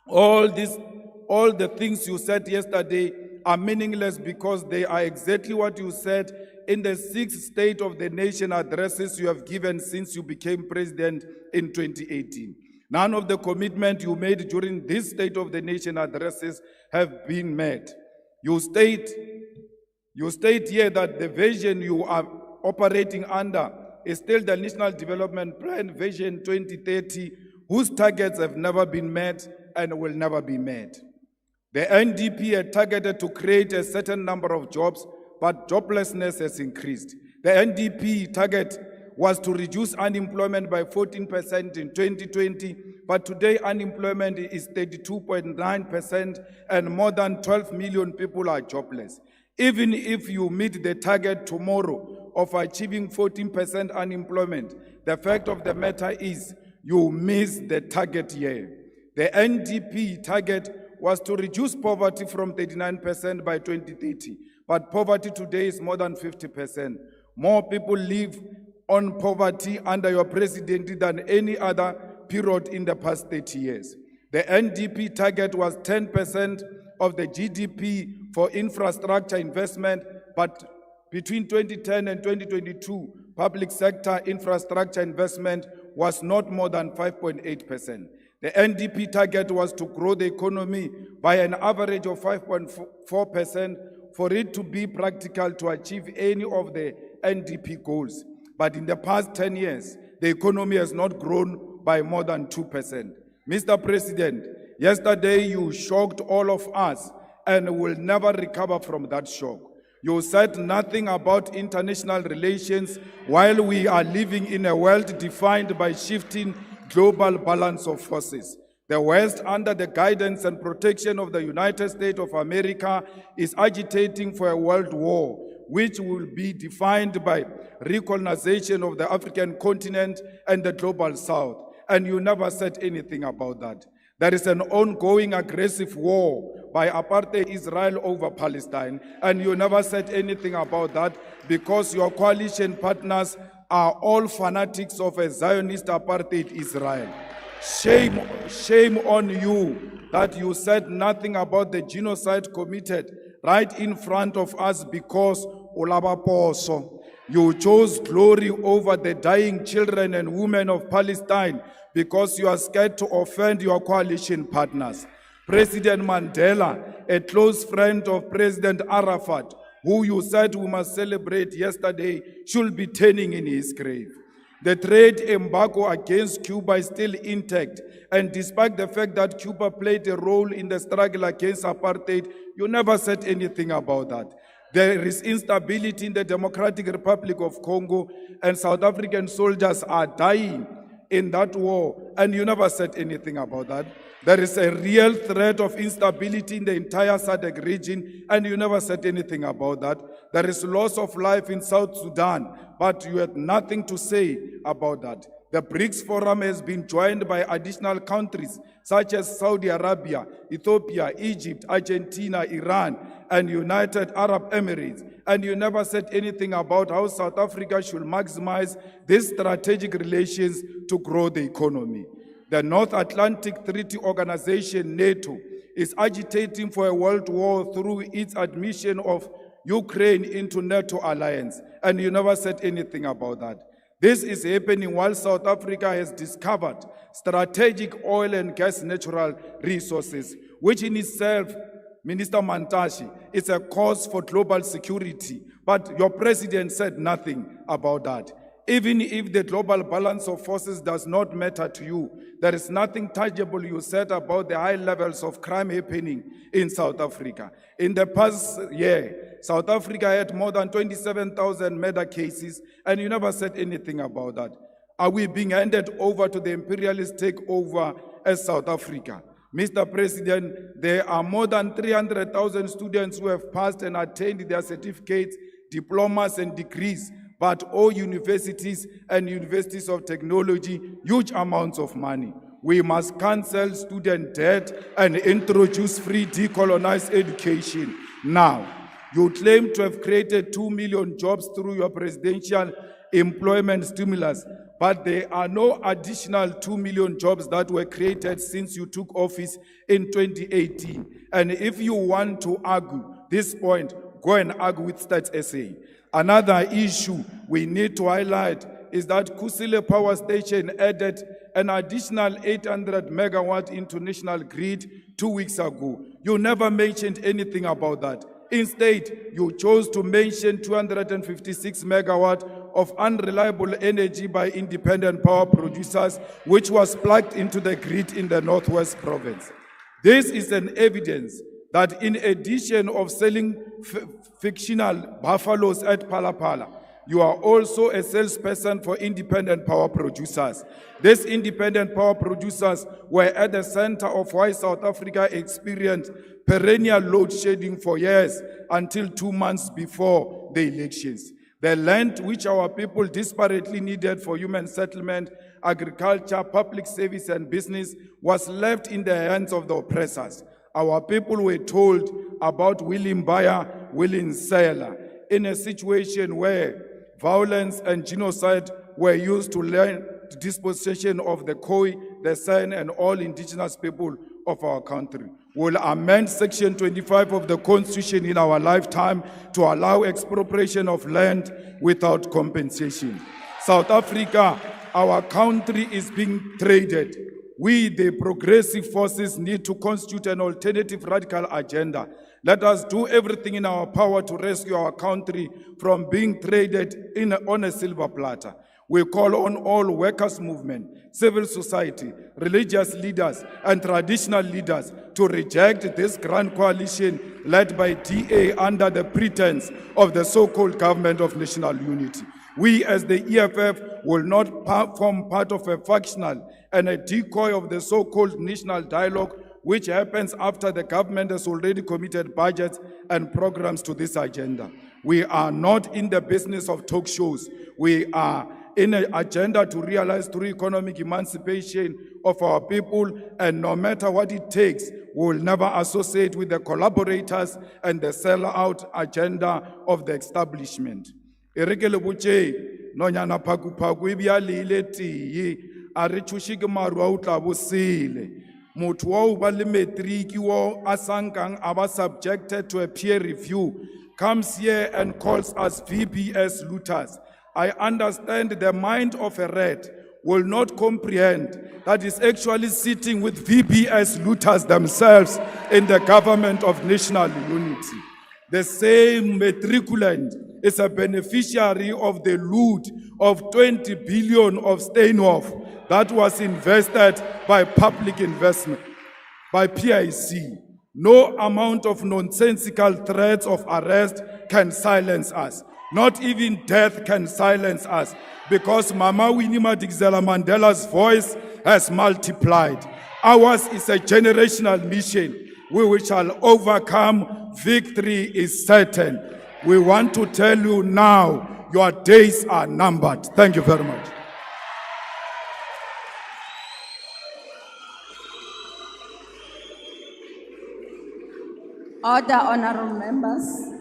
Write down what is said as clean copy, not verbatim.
All the things you said yesterday are meaningless because they are exactly what you said in the 6 State of the Nation addresses you have given since you became president in 2018. None of the commitments you made during this State of the Nation addresses have been met. You state here that the vision you are operating under is still the National Development Plan Vision 2030, whose targets have never been met and will never be met. The NDP had targeted to create a certain number of jobs, but joblessness has increased. The NDP target was to reduce unemployment by 14% in 2020, but today unemployment is 32.9% and more than 12 million people are jobless. Even if you meet the target tomorrow of achieving 14% unemployment, the fact of the matter is you miss the target here. The NDP target was to reduce poverty from 39% by 2030, but poverty today is more than 50%. More people live on poverty under your presidency than any other period in the past 30 years. The NDP target was 10% of the GDP for infrastructure investment, but between 2010 and 2022, public sector infrastructure investment was not more than 5.8%. The NDP target was to grow the economy by an average of 5.4% for it to be practical to achieve any of the NDP goals. But in the past 10 years, the economy has not grown by more than 2%. Mr. President, yesterday you shocked all of us and will never recover from that shock. You said nothing about international relations while we are living in a world defined by shifting global balance of forces. The West, under the guidance and protection of the United States of America, is agitating for a world war, which will be defined by recolonization of the African continent and the global South. And you never said anything about that. There is an ongoing aggressive war by apartheid Israel over Palestine, and you never said anything about that because your coalition partners are all fanatics of a Zionist apartheid Israel. Shame on you that you said nothing about the genocide committed right in front of us because Olabaposo. You chose glory over the dying children and women of Palestine because you are scared to offend your coalition partners. President Mandela, a close friend of President Arafat, who you said we must celebrate yesterday, should be turning in his grave. The trade embargo against Cuba is still intact, and despite the fact that Cuba played a role in the struggle against apartheid, you never said anything about that. There is instability in the Democratic Republic of Congo, and South African soldiers are dying in that war, and you never said anything about that. There is a real threat of instability in the entire SADC region, and you never said anything about that. There is loss of life in South Sudan, but you had nothing to say about that. The BRICS Forum has been joined by additional countries such as Saudi Arabia, Ethiopia, Egypt, Argentina, Iran, and United Arab Emirates. And you never said anything about how South Africa should maximize these strategic relations to grow the economy. The North Atlantic Treaty Organization, NATO, is agitating for a world war through its admission of Ukraine into NATO alliance, and you never said anything about that. This is happening while South Africa has discovered strategic oil and gas natural resources, which in itself, Minister Mantashe, is a cause for global security. But your president said nothing about that. Even if the global balance of forces does not matter to you, there is nothing tangible you said about the high levels of crime happening in South Africa. In the past year, South Africa had more than 27,000 murder cases, and you never said anything about that. Are we being handed over to the imperialist takeover as South Africa? Mr. President, there are more than 300,000 students who have passed and attained their certificates, diplomas, and degrees, but all universities and universities of technology, huge amounts of money. We must cancel student debt and introduce free decolonized education now. You claim to have created 2 million jobs through your presidential employment stimulus, but there are no additional 2 million jobs that were created since you took office in 2018. And if you want to argue this point, go and argue with Stats SA. Another issue we need to highlight is that Kusile Power Station added an additional 800 megawatt into national grid 2 weeks ago. You never mentioned anything about that. Instead, you chose to mention 256 megawatt of unreliable energy by independent power producers, which was plugged into the grid in the Northwest Province. This is an evidence that in addition of selling fictional buffaloes at Palapala, you are also a salesperson for independent power producers. These independent power producers were at the center of why South Africa experienced perennial load shedding for years until 2 months before the elections. The land which our people desperately needed for human settlement, agriculture, public service, and business was left in the hands of the oppressors. Our people were told about willing buyer, willing seller, in a situation where violence and genocide were used to learn the dispossession of the Khoi, the San, and all indigenous people of our country. We'll amend Section 25 of the Constitution in our lifetime to allow expropriation of land without compensation. South Africa, our country is being traded. We, the progressive forces, need to constitute an alternative radical agenda. Let us do everything in our power to rescue our country from being traded on a silver platter. We call on all workers' movement, civil society, religious leaders, and traditional leaders to reject this grand coalition led by DA under the pretense of the so-called government of national unity. We as the EFF will not form part of a factional and a decoy of the so-called national dialogue, which happens after the government has already committed budgets and programs to this agenda. We are not in the business of talk shows. We are in an agenda to realize through economic emancipation of our people, and no matter what it takes, we will never associate with the collaborators and the sell-out agenda of the establishment. Erekele buche nonyana phaku phaku ibiale ile tiye are chushike maru a utla bosile motho wa o ba le matric wo asankang aba subjected to a peer review comes here and calls us VBS looters. I understand the mind of a rat will not comprehend that is actually sitting with VBS looters themselves in the government of national unity. The same matriculant is a beneficiary of the loot of 20 billion of Steinhoff that was invested by public investment, by PIC. No amount of nonsensical threats of arrest can silence us. Not even death can silence us, because Mama Winnie Madikizela Mandela's voice has multiplied. Ours is a generational mission. We shall overcome. Victory is certain. We want to tell you now, your days are numbered. Thank you very much. Order, honorable members.